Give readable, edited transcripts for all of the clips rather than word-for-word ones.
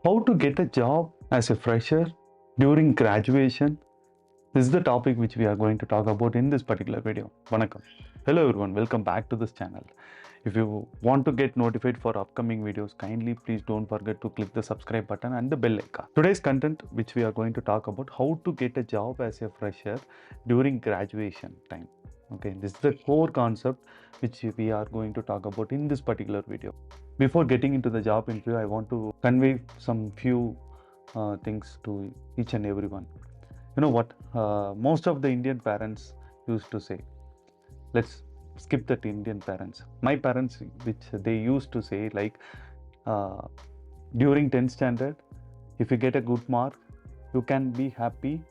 How to get a job as a fresher during graduation. This is the topic which we are going to talk about in this particular video. Vanakkam. Hello everyone, welcome back to this channel. If you want to get notified for upcoming videos, kindly please don't forget to click the subscribe button and the bell icon. Today's content which we are going to talk about how to get a job as a fresher during graduation time. Okay, this is the core concept which we are going to talk about in this particular video. Before getting into the job interview, I want to convey some few things to each and everyone. You know what? Most of the Indian parents used to say, let's skip that Indian parents. My parents, which they used to say, like uh, during 10th standard, if you get a good mark, you can be happy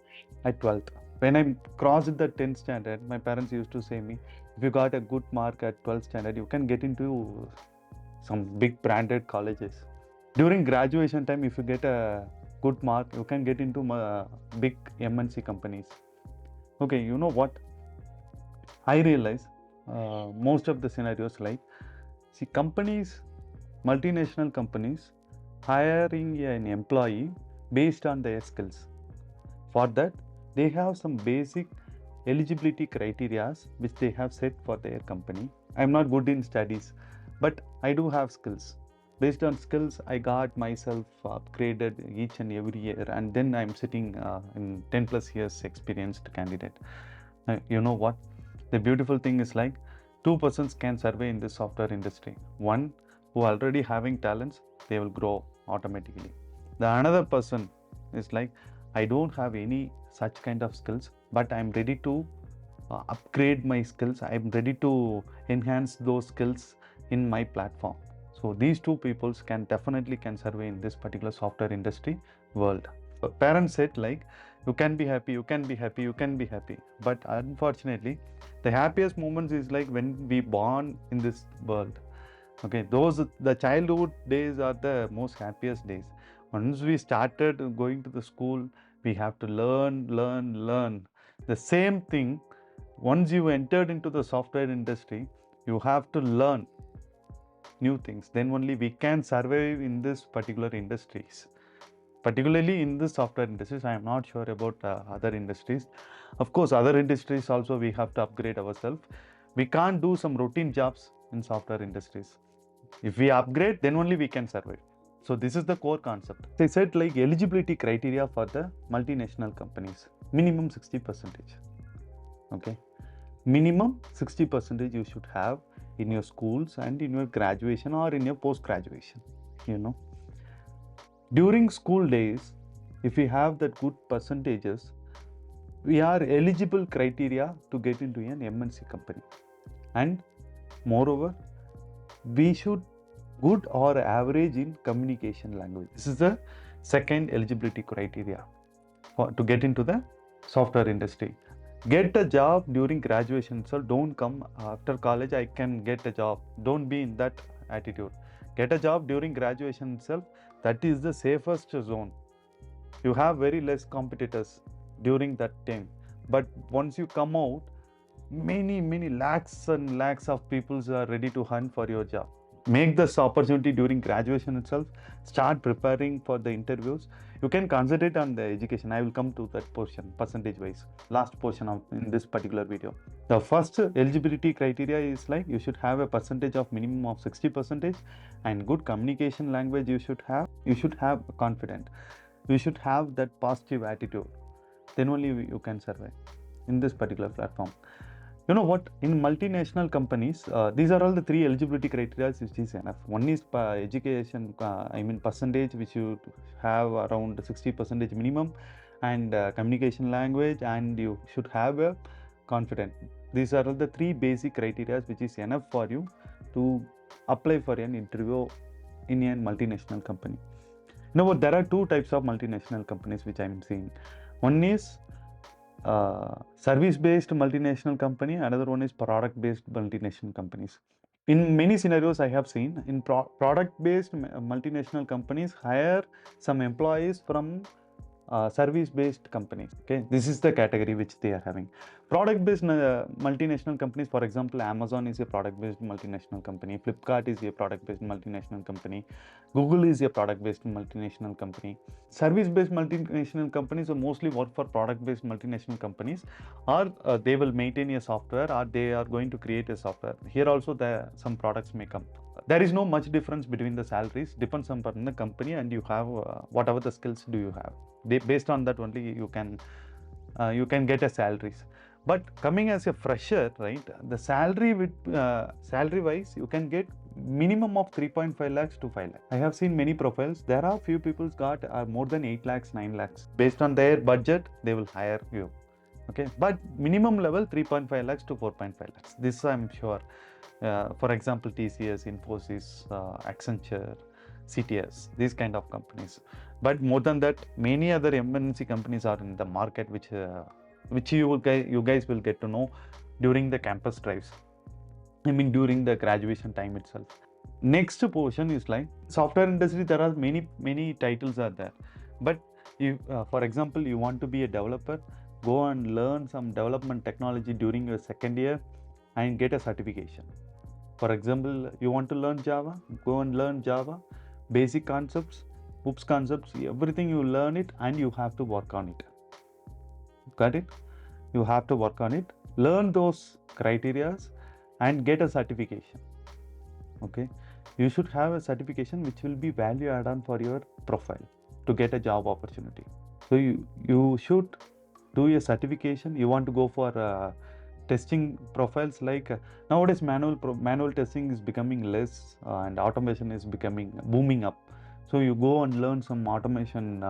at 12th. When I crossed the 10th standard, my parents used to say me, if you got a good mark at 12th standard, you can get into some big branded colleges. During graduation time, if you get a good mark, you can get into big MNC companies. Okay, you know what? I realize most of the scenarios like, see, companies, multinational companies, hiring an employee based on their skills. For that, they have some basic eligibility criteria which they have set for their company. I'm not good in studies, but I do have skills. Based on skills, I got myself upgraded each and every year, and then I'm sitting in 10 plus years experienced candidate. You know what? The beautiful thing is like two persons can survey in this software industry. One who already having talents, they will grow automatically. The another person is like, I don't have any such kind of skills, but I'm ready to upgrade my skills. I'm ready to enhance those skills in my platform. So these two peoples can definitely can survey in this particular software industry world. Parents said like, you can be happy, you can be happy, you can be happy. But unfortunately, the happiest moments is like when we born in this world. Okay, the childhood days are the most happiest days. Once we started going to the school, we have to learn. The same thing, once you entered into the software industry, you have to learn new things. Then only we can survive in this particular industries. Particularly in the software industries, I am not sure about other industries. Of course, other industries also we have to upgrade ourselves. We can't do some routine jobs in software industries. If we upgrade, then only we can survive. So this is the core concept. They said like eligibility criteria for the multinational companies, minimum 60%. Okay, minimum 60% you should have in your schools and in your graduation or in your post graduation. You know, during school days, if we have that good percentages, we are eligible criteria to get into an MNC company. And moreover, we should good or average in communication language. This is the second eligibility criteria to get into the software industry. Get a job during graduation. So don't come after college, I can get a job. Don't be in that attitude. Get a job during graduation itself. That is the safest zone. You have very less competitors during that time. But once you come out, many lakhs and lakhs of people are ready to hunt for your job. Make this opportunity during graduation itself. Start preparing for the interviews. You can concentrate on the education. I will come to that portion percentage wise, last portion of in this particular video. The first eligibility criteria is like you should have a percentage of minimum of 60% and good communication language. You should have confident. You should have that positive attitude. Then only you can survive in this particular platform. You know what? In multinational companies, these are all the three eligibility criteria which is enough. One is education, percentage, which you have around 60% minimum, and communication language, and you should have a confidence. These are all the three basic criteria which is enough for you to apply for an interview in a multinational company. You know what? There are two types of multinational companies which I am seeing. One is service-based multinational company, another one is product-based multinational companies. In many scenarios I have seen, in product-based multinational companies hire some employees from service-based companies. Okay, this is the category which they are having. Product-based multinational companies, for example, Amazon is a product-based multinational company, Flipkart is a product-based multinational company, Google is a product-based multinational company. Service-based multinational companies are mostly work for product-based multinational companies, or they will maintain a software, or they are going to create a software. Here also some products may come. There is no much difference between the salaries, depends upon the company, and you have whatever the skills do you have. Based on that only you can get a salaries. But coming as a fresher, right, the salary with salary wise you can get minimum of 3.5 lakhs to 5 lakhs. I have seen many profiles. There are few people got more than 8 lakhs, 9 lakhs. Based on their budget, they will hire you. Okay, but minimum level 3.5 lakhs to 4.5 lakhs. This I'm sure. For example, TCS, Infosys, Accenture, CTS, these kind of companies. But more than that, many other MNC companies are in the market, which you guys will get to know during the campus drives. I mean, during the graduation time itself. Next portion is like software industry. There are many titles are there, but if, for example, you want to be a developer, go and learn some development technology during your second year and get a certification. For example, you want to learn Java, go and learn Java, basic concepts, OOPS concepts, everything you learn it and you have to work on it. Got it? You have to work on it, learn those criterias and get a certification. Okay, you should have a certification which will be value add on for your profile to get a job opportunity. So you should do a certification. You want to go for testing profiles, like nowadays manual testing is becoming less and automation is booming up. So you go and learn some automation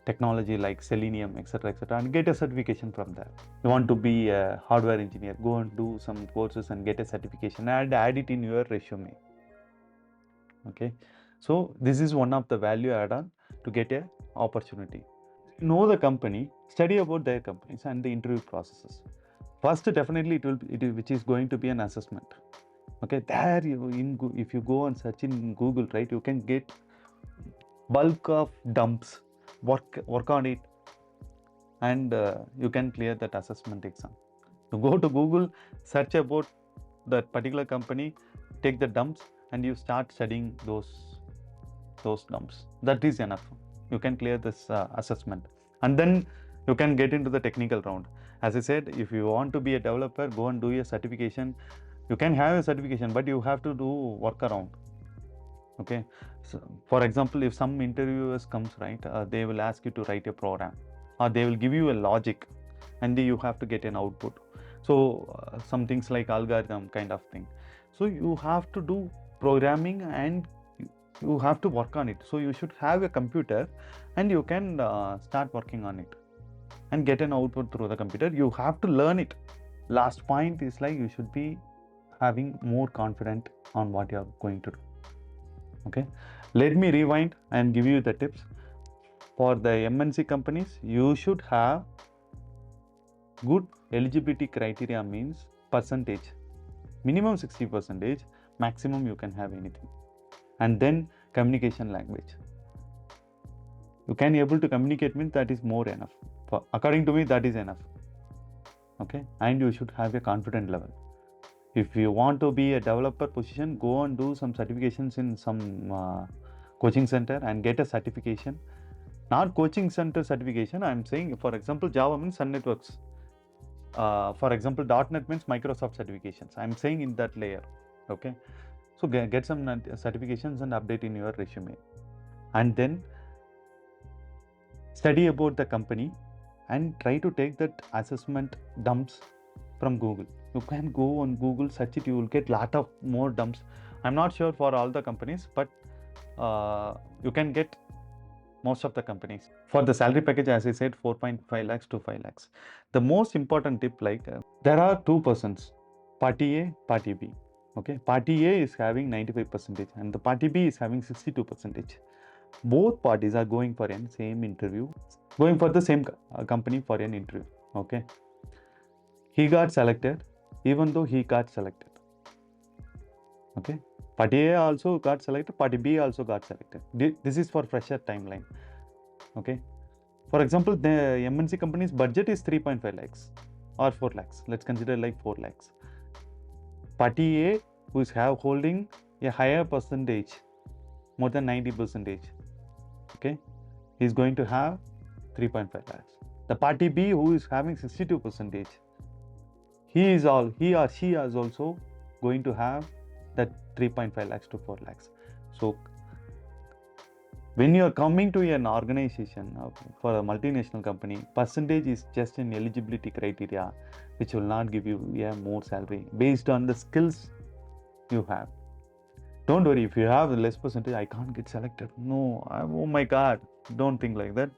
technology like Selenium, etc., and get a certification from there. You want to be a hardware engineer, go and do some courses and get a certification and add it in your resume. Okay, so this is one of the value add-on to get a opportunity. Know the company, study about their companies and the interview processes. First, definitely which is going to be an assessment. Okay, there if you go and search in Google, right, you can get bulk of dumps. Work on it, and you can clear that assessment exam. To go to Google, search about that particular company, take the dumps, and you start studying those dumps. That is enough. You can clear this assessment, and then you can get into the technical round. As I said, if you want to be a developer, go and do a certification. You can have a certification, but you have to do workaround. Okay, so for example, if some interviewers comes, right, they will ask you to write a program, or they will give you a logic, and you have to get an output. So some things like algorithm kind of thing. So you have to do programming and you have to work on it. So you should have a computer and you can start working on it and get an output through the computer. You have to learn it. Last point is like you should be having more confident on what you are going to do. Okay, let me rewind and give you the tips. For the MNC companies, you should have good eligibility criteria, means percentage, minimum 60%, maximum you can have anything. And then communication language. You can able to communicate, means that is more enough. According to me, that is enough. Okay, and you should have a confident level. If you want to be a developer position, go and do some certifications in some coaching center and get a certification. Not coaching center certification, I am saying, for example, Java means Sun Networks. For example, .NET means Microsoft certifications. I am saying in that layer. Okay, so get some certifications and update in your resume. And then study about the company and try to take that assessment dumps from Google. You can go on Google, search it, you will get lot of more dumps. I'm not sure for all the companies, but you can get most of the companies. For the salary package, as I said, 4.5 lakhs to 5 lakhs. The most important tip, like there are two persons, party A, party B. Okay, party A is having 95% and the party B is having 62%. Both parties are going for an same interview, going for the same company for an interview. Okay, he got selected, even though he got selected. Okay, party A also got selected, party B also got selected. This is for fresher timeline. Okay, for example, the MNC company's budget is 3.5 lakhs. or 4 lakhs. Let's consider like 4 lakhs. Party A, who is holding a higher percentage, more than 90 percentage, okay, is going to have 3.5 lakhs. The party B, who is having 62 percentage, he or she is also going to have that 3.5 lakhs to 4 lakhs. So when you are coming to an organization for a multinational company, percentage is just an eligibility criteria which will not give you more salary based on the skills you have. Don't worry, if you have less percentage, I can't get selected. No, oh my God, don't think like that.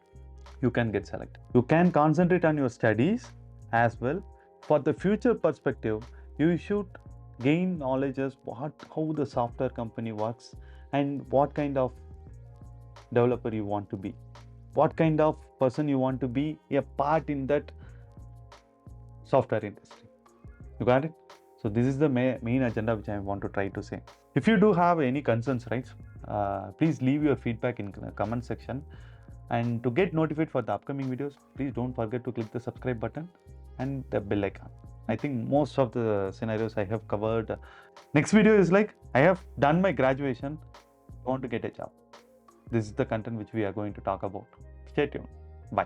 You can get selected. You can concentrate on your studies as well. For the future perspective, you should gain knowledge as how the software company works and what kind of developer you want to be, what kind of person you want to be a part in that software industry. You got it? So this is the main agenda which I want to try to say. If you do have any concerns, right, please leave your feedback in the comment section. And to get notified for the upcoming videos, please don't forget to click the subscribe button and the bell icon. I think most of the scenarios I have covered. Next video is like, I have done my graduation, I want to get a job. This is the content which we are going to talk about. Stay tuned. Bye.